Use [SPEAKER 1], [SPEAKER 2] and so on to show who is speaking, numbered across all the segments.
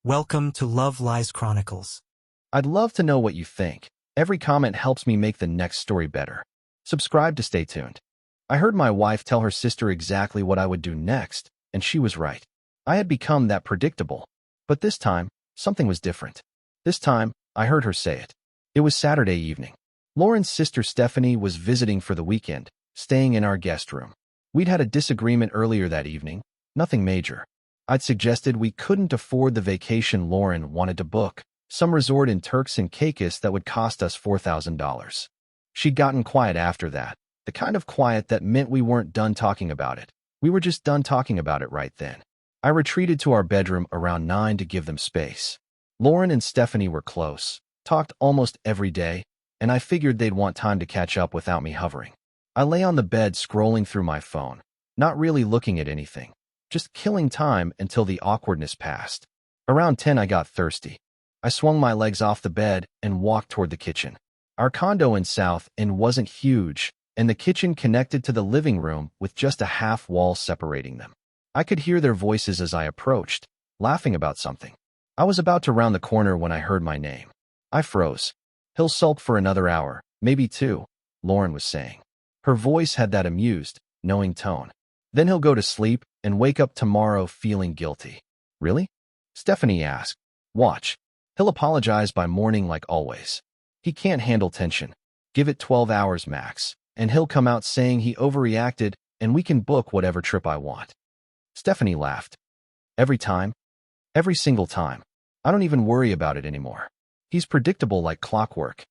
[SPEAKER 1] Welcome to Love Lies Chronicles.
[SPEAKER 2] I'd love to know what you think. Every comment helps me make the next story better. Subscribe to stay tuned. I heard my wife tell her sister exactly what I would do next, and she was right. I had become that predictable. But this time, something was different. This time, I heard her say it. It was Saturday evening. Lauren's sister Stephanie was visiting for the weekend, staying in our guest room. We'd had a disagreement earlier that evening, nothing major. I'd suggested we couldn't afford the vacation Lauren wanted to book, some resort in Turks and Caicos that would cost us $4,000. She'd gotten quiet after that, the kind of quiet that meant we weren't done talking about it. We were just done talking about it right then. I retreated to our bedroom around 9 to give them space. Lauren and Stephanie were close, talked almost every day, and I figured they'd want time to catch up without me hovering. I lay on the bed scrolling through my phone, not really looking at anything, just killing time until the awkwardness passed. Around 10 I got thirsty. I swung my legs off the bed and walked toward the kitchen. Our condo in South End wasn't huge, and the kitchen connected to the living room with just a half wall separating them. I could hear their voices as I approached, laughing about something. I was about to round the corner when I heard my name. I froze. "He'll sulk for another hour, maybe two," Lauren was saying. Her voice had that amused, knowing tone. "Then he'll go to sleep and wake up tomorrow feeling guilty." "Really?" Stephanie asked. "Watch. He'll apologize by morning like always. He can't handle tension. Give it 12 hours max, and he'll come out saying he overreacted and we can book whatever trip I want." Stephanie laughed. "Every time? Every single time. I don't even worry about it anymore. He's predictable like clockwork."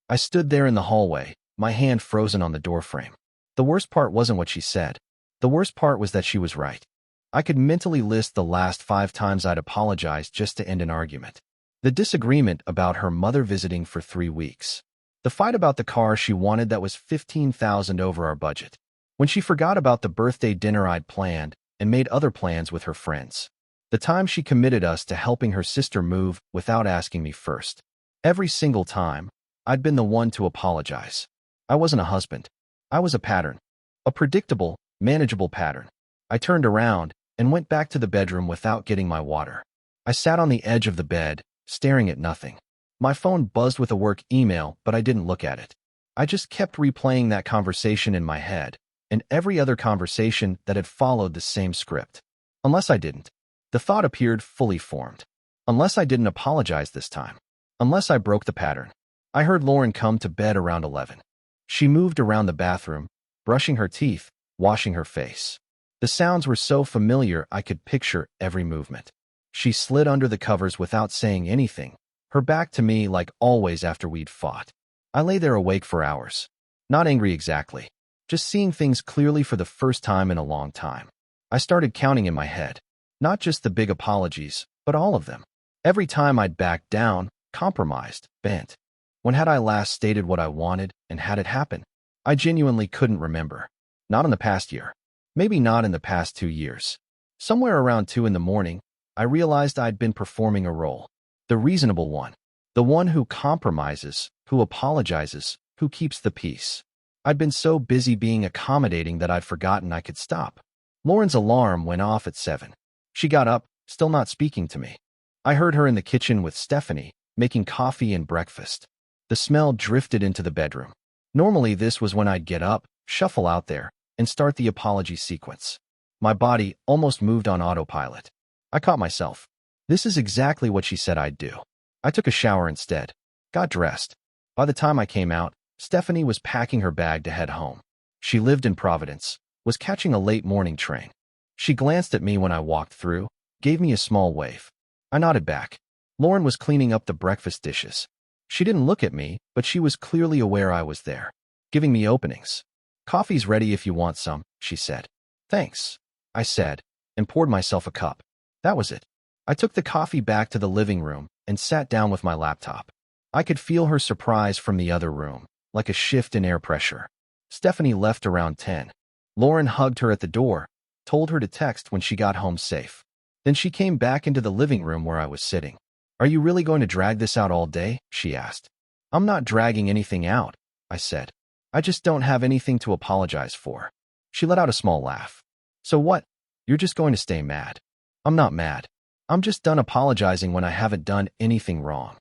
[SPEAKER 2] I stood there in the hallway, my hand frozen on the doorframe. The worst part wasn't what she said. The worst part was that she was right. I could mentally list the last 5 times I'd apologized just to end an argument. The disagreement about her mother visiting for 3 weeks. The fight about the car she wanted that was $15,000 over our budget. When she forgot about the birthday dinner I'd planned and made other plans with her friends. The time she committed us to helping her sister move without asking me first. Every single time, I'd been the one to apologize. I wasn't a husband. I was a pattern. A predictable, manageable pattern. I turned around and went back to the bedroom without getting my water. I sat on the edge of the bed, staring at nothing. My phone buzzed with a work email, but I didn't look at it. I just kept replaying that conversation in my head, and every other conversation that had followed the same script. Unless I didn't. The thought appeared fully formed. Unless I didn't apologize this time. Unless I broke the pattern. I heard Lauren come to bed around 11. She moved around the bathroom, brushing her teeth, washing her face. The sounds were so familiar I could picture every movement. She slid under the covers without saying anything, her back to me like always after we'd fought. I lay there awake for hours. Not angry exactly, just seeing things clearly for the first time in a long time. I started counting in my head. Not just the big apologies, but all of them. Every time I'd backed down, compromised, bent. When had I last stated what I wanted and had it happen? I genuinely couldn't remember. Not in the past year. Maybe not in the past 2 years. Somewhere around 2 in the morning, I realized I'd been performing a role. The reasonable one. The one who compromises, who apologizes, who keeps the peace. I'd been so busy being accommodating that I'd forgotten I could stop. Lauren's alarm went off at 7. She got up, still not speaking to me. I heard her in the kitchen with Stephanie, making coffee and breakfast. The smell drifted into the bedroom. Normally this was when I'd get up, shuffle out there, and start the apology sequence. My body almost moved on autopilot. I caught myself. This is exactly what she said I'd do. I took a shower instead. Got dressed. By the time I came out, Stephanie was packing her bag to head home. She lived in Providence, was catching a late morning train. She glanced at me when I walked through, gave me a small wave. I nodded back. Lauren was cleaning up the breakfast dishes. She didn't look at me, but she was clearly aware I was there, giving me openings. "Coffee's ready if you want some," she said. "Thanks," I said, and poured myself a cup. That was it. I took the coffee back to the living room and sat down with my laptop. I could feel her surprise from the other room, like a shift in air pressure. Stephanie left around 10. Lauren hugged her at the door, told her to text when she got home safe. Then she came back into the living room where I was sitting. "Are you really going to drag this out all day?" she asked. "I'm not dragging anything out," I said. "I just don't have anything to apologize for." She let out a small laugh. "So what? You're just going to stay mad?" "I'm not mad. I'm just done apologizing when I haven't done anything wrong.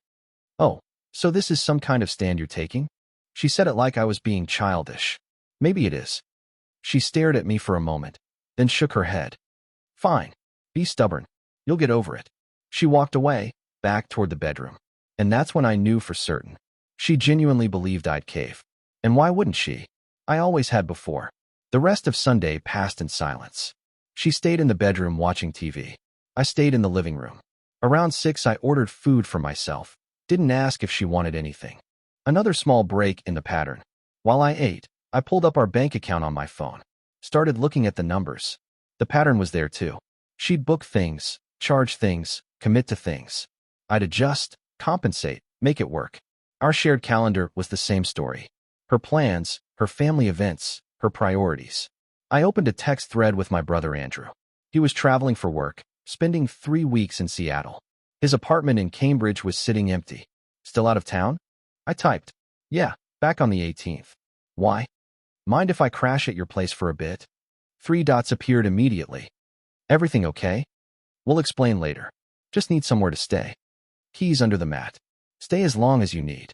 [SPEAKER 2] Oh, so this is some kind of stand you're taking? She said it like I was being childish. Maybe it is. She stared at me for a moment, then shook her head. Fine. Be stubborn. You'll get over it. She walked away, back toward the bedroom. And that's when I knew for certain. She genuinely believed I'd cave. And why wouldn't she? I always had before. The rest of Sunday passed in silence. She stayed in the bedroom watching TV. I stayed in the living room. Around 6, I ordered food for myself. Didn't ask if she wanted anything. Another small break in the pattern. While I ate, I pulled up our bank account on my phone. Started looking at the numbers. The pattern was there too. She'd book things, charge things, commit to things. I'd adjust, compensate, make it work. Our shared calendar was the same story. Her plans, her family events, her priorities. I opened a text thread with my brother Andrew. He was traveling for work, spending 3 weeks in Seattle. His apartment in Cambridge was sitting empty. Still out of town? I typed, yeah, back on the 18th. Why? Mind if I crash at your place for a bit? 3 dots appeared immediately. Everything okay? We'll explain later. Just need somewhere to stay. Keys under the mat. Stay as long as you need.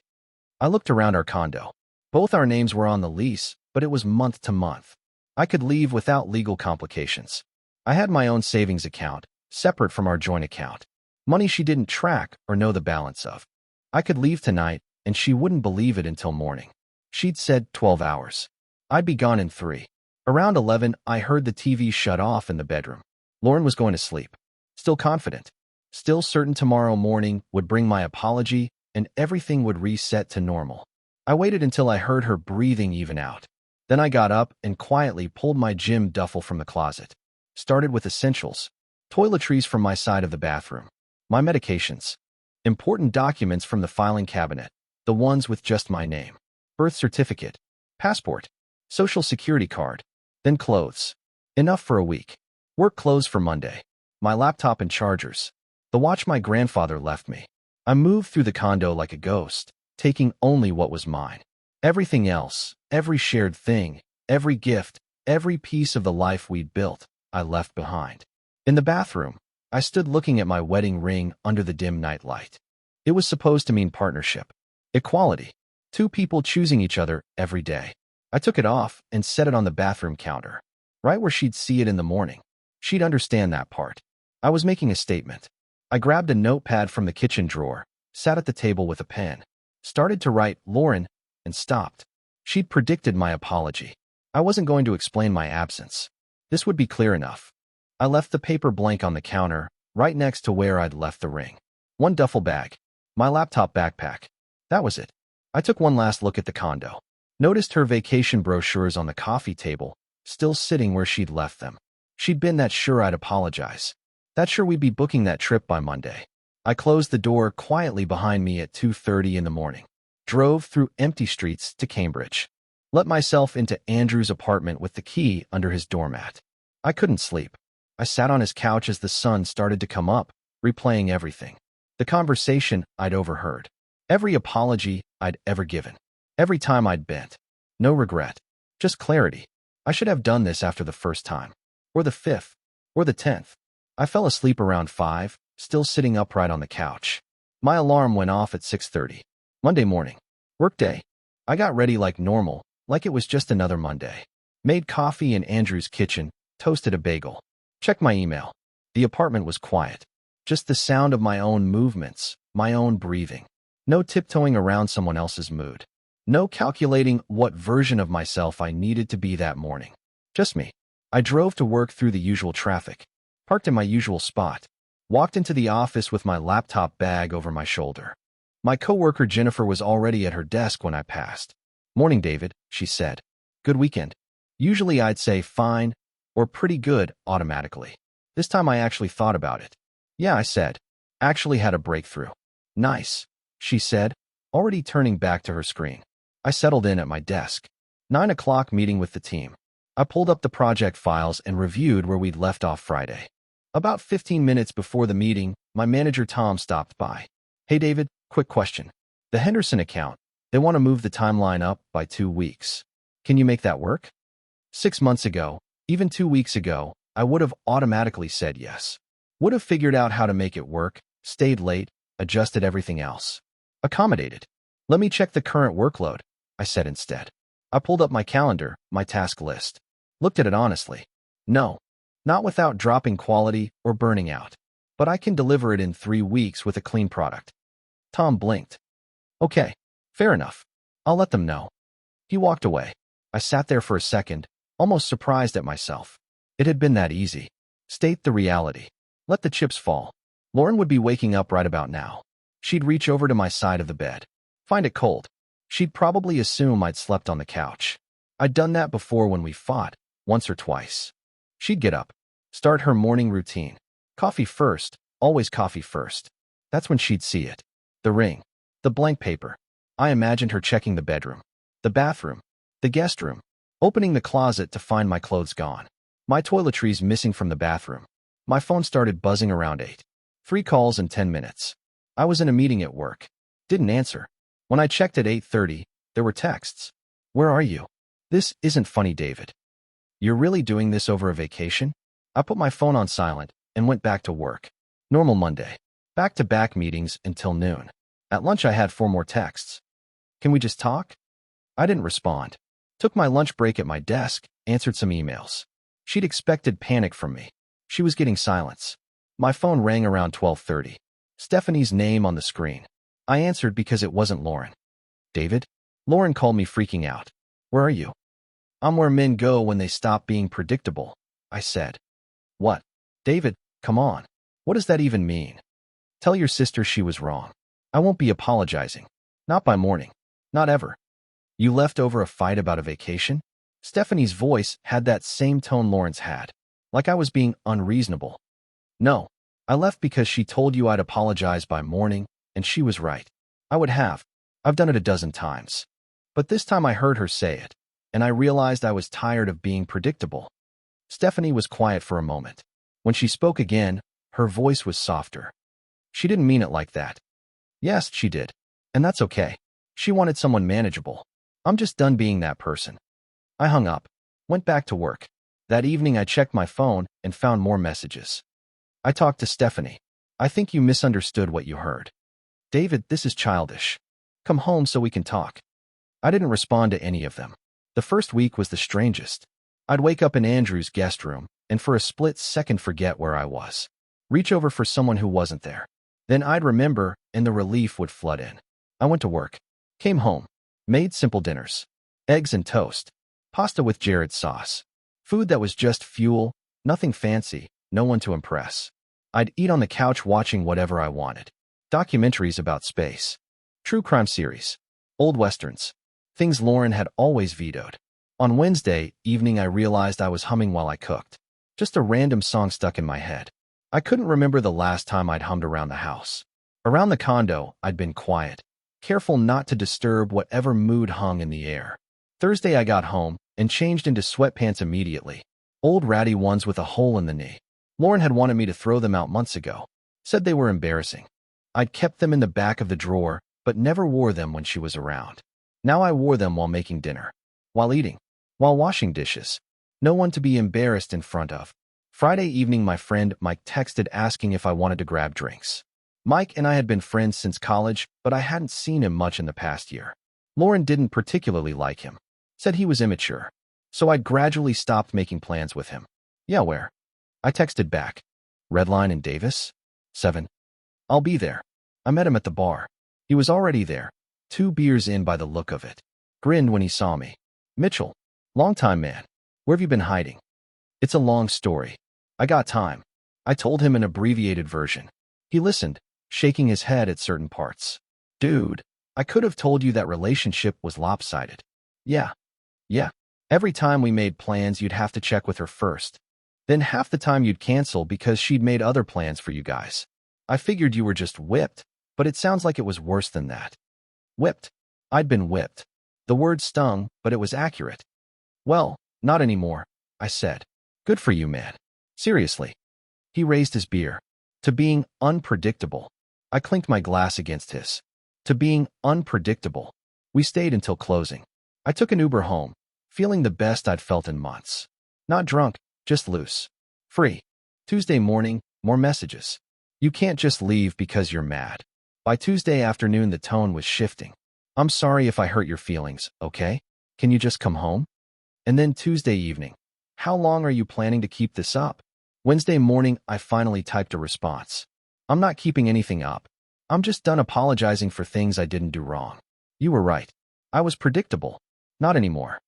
[SPEAKER 2] I looked around our condo. Both our names were on the lease, but it was month to month. I could leave without legal complications. I had my own savings account, separate from our joint account. Money she didn't track or know the balance of. I could leave tonight, and she wouldn't believe it until morning. She'd said 12 hours. I'd be gone in 3. Around 11, I heard the TV shut off in the bedroom. Lauren was going to sleep. Still confident. Still certain tomorrow morning would bring my apology and everything would reset to normal. I waited until I heard her breathing even out. Then I got up and quietly pulled my gym duffel from the closet. Started with essentials. Toiletries from my side of the bathroom. My medications. Important documents from the filing cabinet. The ones with just my name. Birth certificate. Passport. Social security card. Then clothes. Enough for a week. Work clothes for Monday. My laptop and chargers. The watch my grandfather left me. I moved through the condo like a ghost, taking only what was mine. Everything else, every shared thing, every gift, every piece of the life we'd built, I left behind. In the bathroom, I stood looking at my wedding ring under the dim night light. It was supposed to mean partnership, equality, 2 people choosing each other every day. I took it off and set it on the bathroom counter, right where she'd see it in the morning. She'd understand that part. I was making a statement. I grabbed a notepad from the kitchen drawer, sat at the table with a pen, started to write Lauren, and stopped. She'd predicted my apology. I wasn't going to explain my absence. This would be clear enough. I left the paper blank on the counter, right next to where I'd left the ring. 1 duffel bag. My laptop backpack. That was it. I took one last look at the condo. Noticed her vacation brochures on the coffee table, still sitting where she'd left them. She'd been that sure I'd apologize. That sure we'd be booking that trip by Monday. I closed the door quietly behind me at 2:30 in the morning. Drove through empty streets to Cambridge. Let myself into Andrew's apartment with the key under his doormat. I couldn't sleep. I sat on his couch as the sun started to come up, replaying everything. The conversation I'd overheard. Every apology I'd ever given. Every time I'd bent. No regret. Just clarity. I should have done this after the first time. Or the 5th. Or the 10th. I fell asleep around 5, still sitting upright on the couch. My alarm went off at 6:30. Monday morning. Workday. I got ready like normal, like it was just another Monday. Made coffee in Andrew's kitchen, toasted a bagel. Checked my email. The apartment was quiet. Just the sound of my own movements, my own breathing. No tiptoeing around someone else's mood. No calculating what version of myself I needed to be that morning. Just me. I drove to work through the usual traffic. Parked in my usual spot. Walked into the office with my laptop bag over my shoulder. My coworker Jennifer was already at her desk when I passed. Morning, David, she said. Good weekend. Usually I'd say fine or pretty good automatically. This time I actually thought about it. Yeah, I said. Actually had a breakthrough. Nice, she said, already turning back to her screen. I settled in at my desk. 9 o'clock meeting with the team. I pulled up the project files and reviewed where we'd left off Friday. About 15 minutes before the meeting, my manager Tom stopped by. Hey David, quick question. The Henderson account, they want to move the timeline up by 2 weeks. Can you make that work? 6 months ago, even 2 weeks ago, I would have automatically said yes. Would have figured out how to make it work, stayed late, adjusted everything else. Accommodated. Let me check the current workload, I said instead. I pulled up my calendar, my task list. Looked at it honestly. No, not without dropping quality or burning out. But I can deliver it in 3 weeks with a clean product. Tom blinked. Okay, fair enough. I'll let them know. He walked away. I sat there for a second, almost surprised at myself. It had been that easy. State the reality. Let the chips fall. Lauren would be waking up right about now. She'd reach over to my side of the bed. Find it cold. She'd probably assume I'd slept on the couch. I'd done that before when we fought, once or twice. She'd get up, start her morning routine. Coffee first, always coffee first. That's when she'd see it. The ring. The blank paper. I imagined her checking the bedroom, the bathroom, the guest room, opening the closet to find my clothes gone. My toiletries missing from the bathroom. My phone started buzzing around 8. 3 calls in 10 minutes. I was in a meeting at work. Didn't answer. When I checked at 8:30, there were texts. Where are you? This isn't funny, David. You're really doing this over a vacation? I put my phone on silent and went back to work. Normal Monday. Back-to-back meetings until noon. At lunch I had 4 more texts. Can we just talk? I didn't respond. Took my lunch break at my desk, answered some emails. She'd expected panic from me. She was getting silence. My phone rang around 12:30. Stephanie's name on the screen. I answered because it wasn't Lauren. David? Lauren called me freaking out. Where are you? I'm where men go when they stop being predictable, I said. What? David, come on. What does that even mean? Tell your sister she was wrong. I won't be apologizing. Not by morning. Not ever. You left over a fight about a vacation? Stephanie's voice had that same tone Lauren's had, like I was being unreasonable. No, I left because she told you I'd apologize by morning, and she was right. I would have. I've done it a dozen times. But this time I heard her say it, and I realized I was tired of being predictable. Stephanie was quiet for a moment. When she spoke again, her voice was softer. She didn't mean it like that. Yes, she did. And that's okay. She wanted someone manageable. I'm just done being that person. I hung up, went back to work. That evening I checked my phone and found more messages. I talked to Stephanie. I think you misunderstood what you heard. David, this is childish. Come home so we can talk. I didn't respond to any of them. The first week was the strangest. I'd wake up in Andrew's guest room and for a split second forget where I was. Reach over for someone who wasn't there. Then I'd remember and the relief would flood in. I went to work. Came home. Made simple dinners. Eggs and toast. Pasta with Jared sauce. Food that was just fuel, nothing fancy, no one to impress. I'd eat on the couch watching whatever I wanted. Documentaries about space. True crime series. Old westerns. Things Lauren had always vetoed. On Wednesday evening I realized I was humming while I cooked. Just a random song stuck in my head. I couldn't remember the last time I'd hummed around the house. Around the condo, I'd been quiet, careful not to disturb whatever mood hung in the air. Thursday I got home and changed into sweatpants immediately. Old ratty ones with a hole in the knee. Lauren had wanted me to throw them out months ago. Said they were embarrassing. I'd kept them in the back of the drawer, but never wore them when she was around. Now I wore them while making dinner, while eating, while washing dishes. No one to be embarrassed in front of. Friday evening my friend Mike texted asking if I wanted to grab drinks. Mike and I had been friends since college, but I hadn't seen him much in the past year. Lauren didn't particularly like him. Said he was immature. So I'd gradually stopped making plans with him. Yeah, where? I texted back. Redline in Davis? 7. I'll be there. I met him at the bar. He was already there, 2 beers in by the look of it. Grinned when he saw me. Mitchell. Long time, man. Where have you been hiding? It's a long story. I got time. I told him an abbreviated version. He listened, shaking his head at certain parts. Dude, I could have told you that relationship was lopsided. Yeah. Every time we made plans, you'd have to check with her first. Then half the time you'd cancel because she'd made other plans for you guys. I figured you were just whipped, but it sounds like it was worse than that. Whipped. I'd been whipped. The word stung, but it was accurate. Well, not anymore, I said. Good for you, man. Seriously. He raised his beer. To being unpredictable. I clinked my glass against his. To being unpredictable. We stayed until closing. I took an Uber home, feeling the best I'd felt in months. Not drunk, just loose. Free. Tuesday morning, More messages. You can't just leave because you're mad. By Tuesday afternoon, the tone was shifting. I'm sorry if I hurt your feelings, okay? Can you just come home? And then Tuesday evening. How long are you planning to keep this up? Wednesday morning, I finally typed a response. I'm not keeping anything up. I'm just done apologizing for things I didn't do wrong. You were right. I was predictable. Not anymore.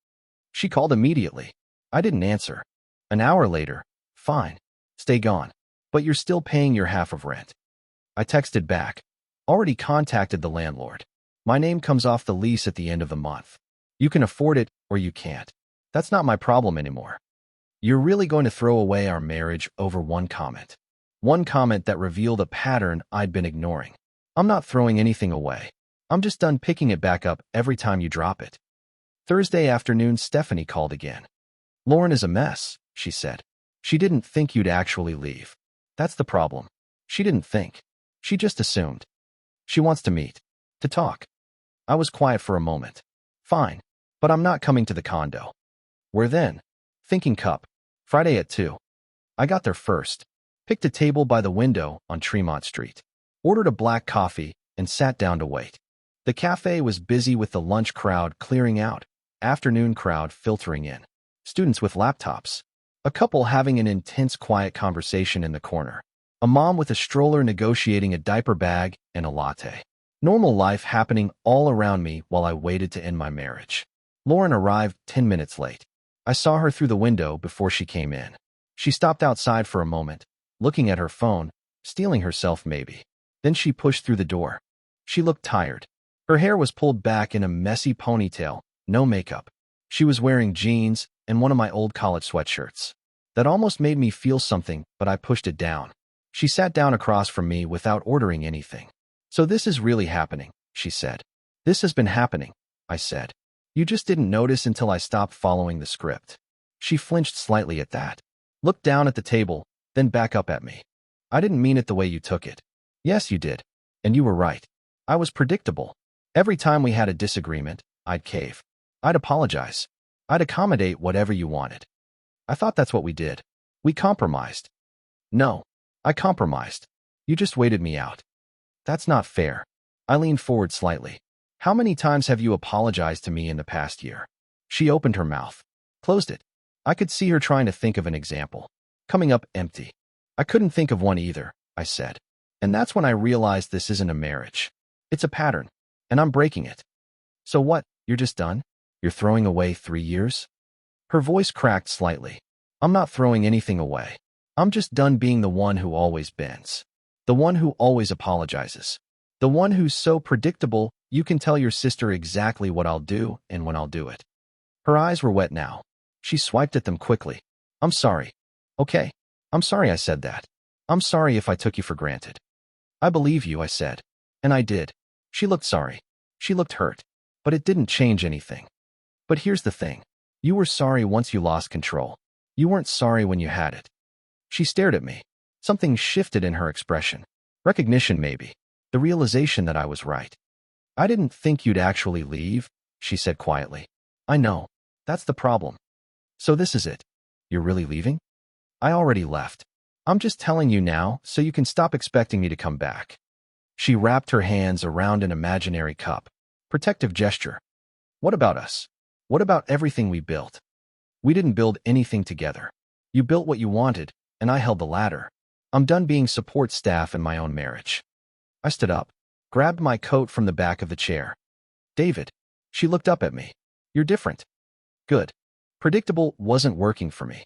[SPEAKER 2] She called immediately. I didn't answer. An hour later, fine. Stay gone. But you're still paying your half of rent. I texted back. Already contacted the landlord. My name comes off the lease at the end of the month. You can afford it or you can't. That's not my problem anymore. You're really going to throw away our marriage over one comment. One comment that revealed a pattern I'd been ignoring. I'm not throwing anything away. I'm just done picking it back up every time you drop it. Thursday afternoon, Stephanie called again. Lauren is a mess, she said. She didn't think you'd actually leave. That's the problem. She didn't think. She just assumed. She wants to meet. To talk. I was quiet for a moment. Fine. But I'm not coming to the condo. Where then? Thinking Cup. Friday at 2. I got there first. Picked a table by the window on Tremont Street. Ordered a black coffee and sat down to wait. The cafe was busy with the lunch crowd clearing out, afternoon crowd filtering in, students with laptops, a couple having an intense quiet conversation in the corner, a mom with a stroller negotiating a diaper bag and a latte. Normal life happening all around me while I waited to end my marriage. Lauren arrived 10 minutes late. I saw her through the window before she came in. She stopped outside for a moment, looking at her phone, stealing herself maybe. Then she pushed through the door. She looked tired. Her hair was pulled back in a messy ponytail, no makeup. She was wearing jeans and one of my old college sweatshirts. That almost made me feel something, but I pushed it down. She sat down across from me without ordering anything. So this is really happening, she said. This has been happening, I said. You just didn't notice until I stopped following the script. She flinched slightly at that, looked down at the table, then back up at me. I didn't mean it the way you took it. Yes, you did. And you were right. I was predictable. Every time we had a disagreement, I'd cave. I'd apologize. I'd accommodate whatever you wanted. I thought that's what we did. We compromised. No, I compromised. You just waited me out. That's not fair. I leaned forward slightly. How many times have you apologized to me in the past year? She opened her mouth, closed it. I could see her trying to think of an example. Coming up empty. I couldn't think of one either, I said. And that's when I realized this isn't a marriage. It's a pattern, and I'm breaking it. So what, you're just done? You're throwing away 3 years? Her voice cracked slightly. I'm not throwing anything away. I'm just done being the one who always bends. The one who always apologizes. The one who's so predictable, you can tell your sister exactly what I'll do and when I'll do it. Her eyes were wet now. She swiped at them quickly. I'm sorry. Okay. I'm sorry I said that. I'm sorry if I took you for granted. I believe you, I said. And I did. She looked sorry. She looked hurt. But it didn't change anything. But here's the thing. You were sorry once you lost control. You weren't sorry when you had it. She stared at me. Something shifted in her expression. Recognition, maybe. The realization that I was right. I didn't think you'd actually leave, she said quietly. I know. That's the problem. So this is it. You're really leaving? I already left. I'm just telling you now so you can stop expecting me to come back. She wrapped her hands around an imaginary cup. Protective gesture. What about us? What about everything we built? We didn't build anything together. You built what you wanted, and I held the ladder. I'm done being support staff in my own marriage. I stood up, grabbed my coat from the back of the chair. David. She looked up at me. You're different. Good. Predictable wasn't working for me.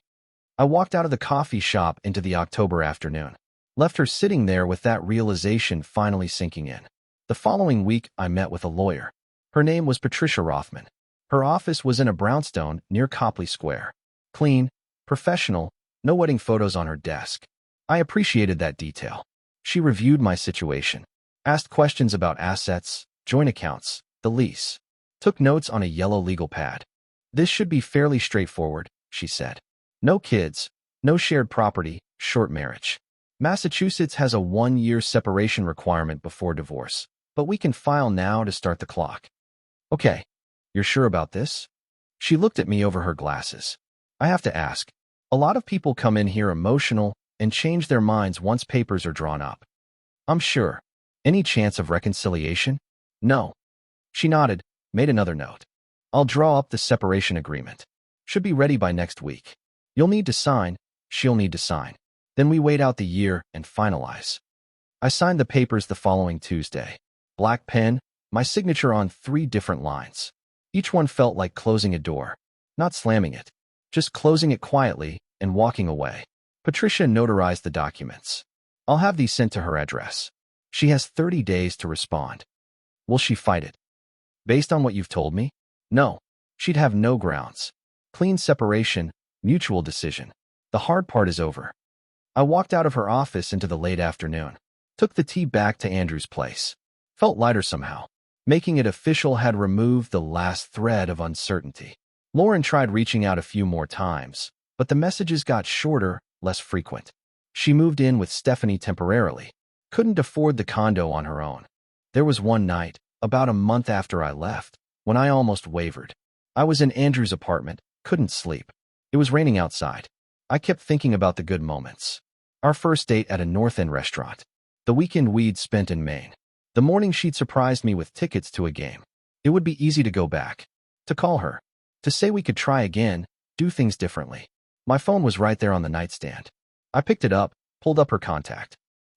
[SPEAKER 2] I walked out of the coffee shop into the October afternoon. Left her sitting there with that realization finally sinking in. The following week, I met with a lawyer. Her name was Patricia Rothman. Her office was in a brownstone near Copley Square. Clean, professional, no wedding photos on her desk. I appreciated that detail. She reviewed my situation, asked questions about assets, joint accounts, the lease, took notes on a yellow legal pad. This should be fairly straightforward, she said. No kids, no shared property, short marriage. Massachusetts has a 1-year separation requirement before divorce, but we can file now to start the clock. Okay, you're sure about this? She looked at me over her glasses. I have to ask. A lot of people come in here emotional, and change their minds once papers are drawn up. I'm sure. Any chance of reconciliation? No. She nodded, made another note. I'll draw up the separation agreement. Should be ready by next week. You'll need to sign, she'll need to sign. Then we wait out the year and finalize. I signed the papers the following Tuesday. Black pen, my signature on 3 different lines. Each one felt like closing a door. Not slamming it. Just closing it quietly and walking away. Patricia notarized the documents. I'll have these sent to her address. She has 30 days to respond. Will she fight it? Based on what you've told me? No. She'd have no grounds. Clean separation, mutual decision. The hard part is over. I walked out of her office into the late afternoon. Took the tea back to Andrew's place. Felt lighter somehow. Making it official had removed the last thread of uncertainty. Lauren tried reaching out a few more times, but the messages got shorter, less frequent. She moved in with Stephanie temporarily. Couldn't afford the condo on her own. There was one night, about a month after I left, when I almost wavered. I was in Andrew's apartment, couldn't sleep. It was raining outside. I kept thinking about the good moments. Our first date at a North End restaurant. The weekend we'd spent in Maine. The morning she'd surprised me with tickets to a game. It would be easy to go back. To call her. To say we could try again, do things differently. My phone was right there on the nightstand. I picked it up, pulled up her contact.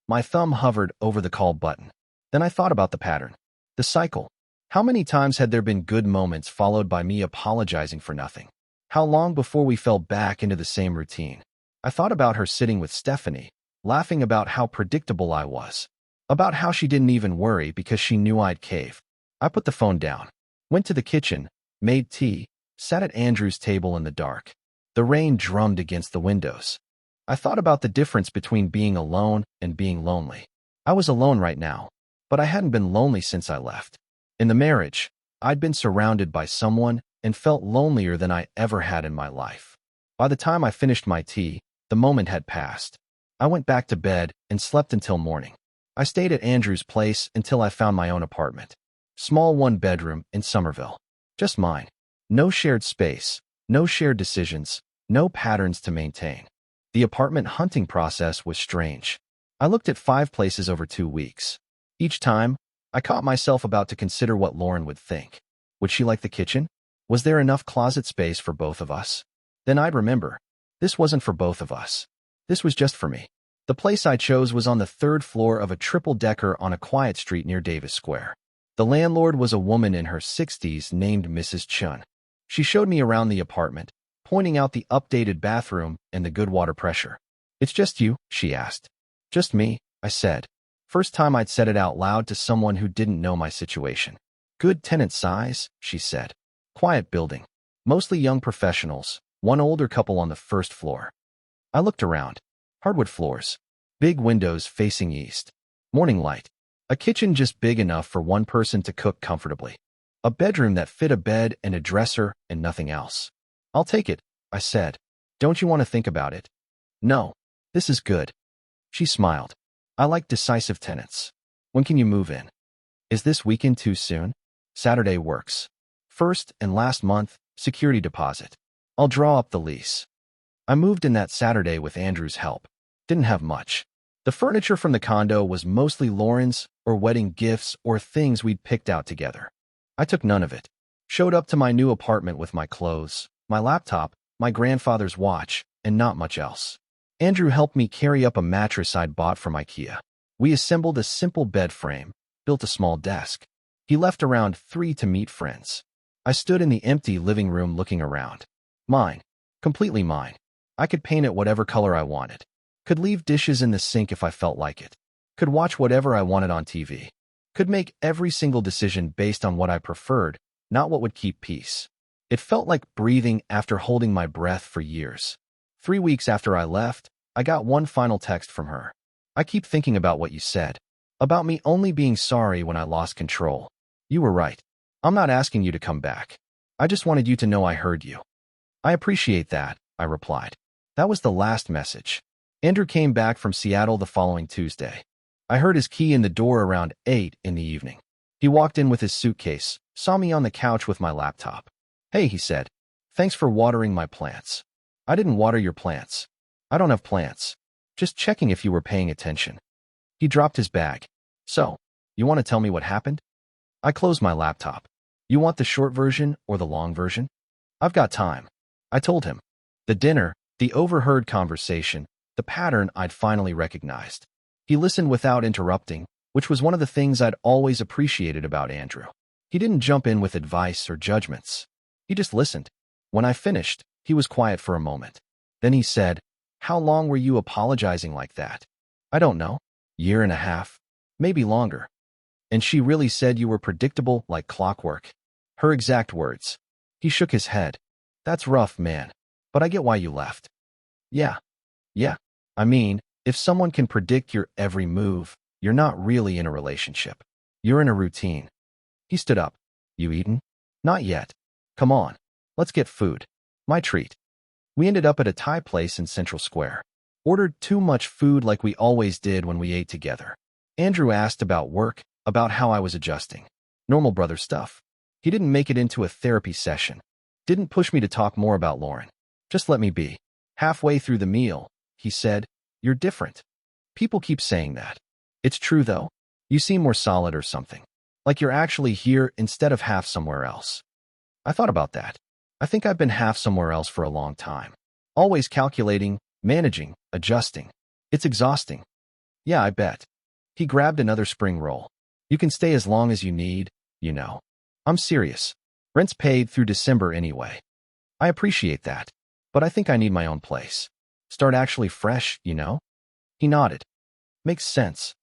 [SPEAKER 2] My thumb hovered over the call button. Then I thought about the pattern. The cycle. How many times had there been good moments followed by me apologizing for nothing? How long before we fell back into the same routine? I thought about her sitting with Stephanie, laughing about how predictable I was. About how she didn't even worry because she knew I'd cave. I put the phone down, went to the kitchen, made tea, sat at Andrew's table in the dark. The rain drummed against the windows. I thought about the difference between being alone and being lonely. I was alone right now, but I hadn't been lonely since I left. In the marriage, I'd been surrounded by someone and felt lonelier than I ever had in my life. By the time I finished my tea, the moment had passed. I went back to bed and slept until morning. I stayed at Andrew's place until I found my own apartment. Small 1-bedroom in Somerville. Just mine. No shared space, no shared decisions, no patterns to maintain. The apartment hunting process was strange. I looked at 5 places over 2 weeks. Each time, I caught myself about to consider what Lauren would think. Would she like the kitchen? Was there enough closet space for both of us? Then I'd remember. This wasn't for both of us. This was just for me. The place I chose was on the 3rd floor of a triple-decker on a quiet street near Davis Square. The landlord was a woman in her 60s named Mrs. Chun. She showed me around the apartment, pointing out the updated bathroom and the good water pressure. "It's just you?" she asked. "Just me," I said. First time I'd said it out loud to someone who didn't know my situation. "Good tenant size," she said. "Quiet building. Mostly young professionals, one older couple on the 1st floor." I looked around. Hardwood floors. Big windows facing east. Morning light. A kitchen just big enough for one person to cook comfortably. A bedroom that fit a bed and a dresser and nothing else. "I'll take it," I said. "Don't you want to think about it?" "No. This is good." She smiled. "I like decisive tenants. When can you move in?" "Is this weekend too soon?" "Saturday works. First and last month, security deposit. I'll draw up the lease." I moved in that Saturday with Andrew's help. Didn't have much. The furniture from the condo was mostly Lauren's or wedding gifts or things we'd picked out together. I took none of it. Showed up to my new apartment with my clothes, my laptop, my grandfather's watch, and not much else. Andrew helped me carry up a mattress I'd bought from IKEA. We assembled a simple bed frame, built a small desk. He left around 3 to meet friends. I stood in the empty living room looking around. Mine. Completely mine. I could paint it whatever color I wanted. Could leave dishes in the sink if I felt like it. Could watch whatever I wanted on TV. Could make every single decision based on what I preferred, not what would keep peace. It felt like breathing after holding my breath for years. 3 weeks after I left, I got one final text from her. "I keep thinking about what you said. About me only being sorry when I lost control. You were right. I'm not asking you to come back. I just wanted you to know I heard you." "I appreciate that," I replied. That was the last message. Andrew came back from Seattle the following Tuesday. I heard his key in the door around 8 in the evening. He walked in with his suitcase, saw me on the couch with my laptop. "Hey," he said. "Thanks for watering my plants." "I didn't water your plants. I don't have plants. Just checking if you were paying attention. He dropped his bag. So, you want to tell me what happened? I closed my laptop. You want the short version or the long version? I've got time. I told him. The dinner, the overheard conversation, the pattern I'd finally recognized. He listened without interrupting, which was one of the things I'd always appreciated about Andrew. He didn't jump in with advice or judgments. He just listened. When I finished, he was quiet for a moment. Then he said, "How long were you apologizing like that?" "I don't know. Year and a half. Maybe longer." "And she really said you were predictable like clockwork." Her exact words. He shook his head. "That's rough, man. But I get why you left." Yeah. I mean, if someone can predict your every move, you're not really in a relationship. You're in a routine. He stood up. "You eaten?" "Not yet." "Come on. Let's get food." My treat. We ended up at a Thai place in Central Square. Ordered too much food like we always did when we ate together. Andrew asked about work, about how I was adjusting. Normal brother stuff. He didn't make it into a therapy session. Didn't push me to talk more about Lauren. Just let me be. Halfway through the meal, he said, "You're different." People keep saying that. It's true, though. You seem more solid or something. Like you're actually here instead of half somewhere else. I thought about that. I think I've been half somewhere else for a long time. Always calculating, managing, adjusting. It's exhausting. Yeah, I bet. He grabbed another spring roll. You can stay as long as you need, you know. I'm serious. Rent's paid through December anyway. I appreciate that. But I think I need my own place. Start actually fresh, you know? He nodded. Makes sense.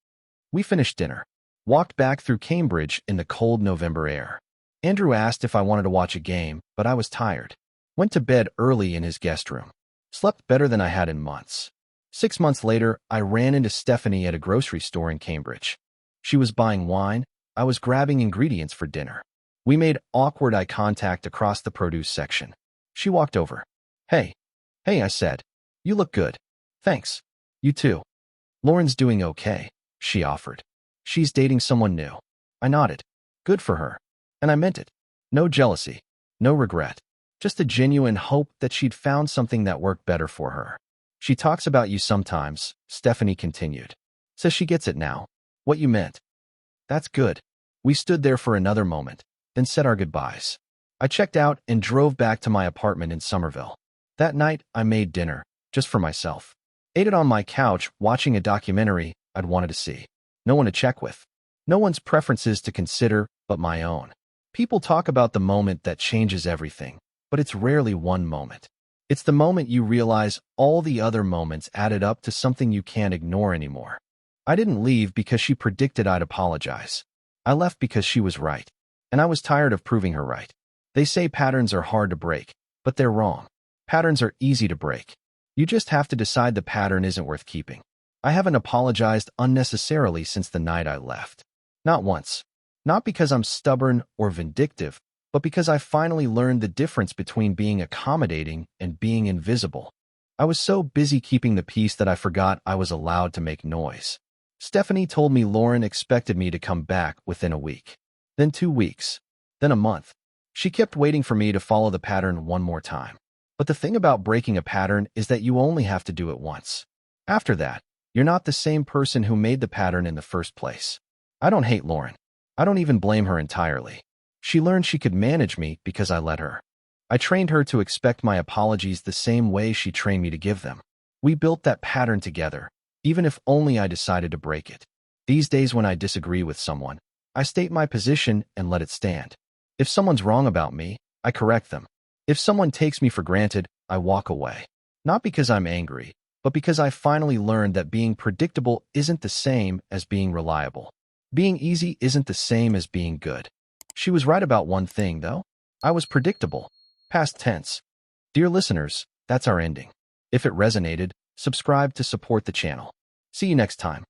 [SPEAKER 2] We finished dinner. Walked back through Cambridge in the cold November air. Andrew asked if I wanted to watch a game, but I was tired. Went to bed early in his guest room. Slept better than I had in months. 6 months later, I ran into Stephanie at a grocery store in Cambridge. She was buying wine. I was grabbing ingredients for dinner. We made awkward eye contact across the produce section. She walked over. Hey, I said. You look good. Thanks. You too. Lauren's doing okay, she offered. She's dating someone new. I nodded. Good for her. And I meant it. No jealousy. No regret. Just a genuine hope that she'd found something that worked better for her. She talks about you sometimes, Stephanie continued. Says she gets it now. What you meant. That's good. We stood there for another moment, then said our goodbyes. I checked out and drove back to my apartment in Somerville. That night, I made dinner, just for myself. Ate it on my couch, watching a documentary I'd wanted to see. No one to check with. No one's preferences to consider but my own. People talk about the moment that changes everything, but it's rarely one moment. It's the moment you realize all the other moments added up to something you can't ignore anymore. I didn't leave because she predicted I'd apologize. I left because she was right, and I was tired of proving her right. They say patterns are hard to break, but they're wrong. Patterns are easy to break. You just have to decide the pattern isn't worth keeping. I haven't apologized unnecessarily since the night I left. Not once. Not because I'm stubborn or vindictive, but because I finally learned the difference between being accommodating and being invisible. I was so busy keeping the peace that I forgot I was allowed to make noise. Stephanie told me Lauren expected me to come back within a week, then 2 weeks, then a month. She kept waiting for me to follow the pattern one more time. But the thing about breaking a pattern is that you only have to do it once. After that, you're not the same person who made the pattern in the first place. I don't hate Lauren. I don't even blame her entirely. She learned she could manage me because I let her. I trained her to expect my apologies the same way she trained me to give them. We built that pattern together, even if only I decided to break it. These days when I disagree with someone, I state my position and let it stand. If someone's wrong about me, I correct them. If someone takes me for granted, I walk away. Not because I'm angry, but because I finally learned that being predictable isn't the same as being reliable. Being easy isn't the same as being good. She was right about one thing, though. I was predictable. Past tense. Dear listeners, that's our ending. If it resonated, subscribe to support the channel. See you next time.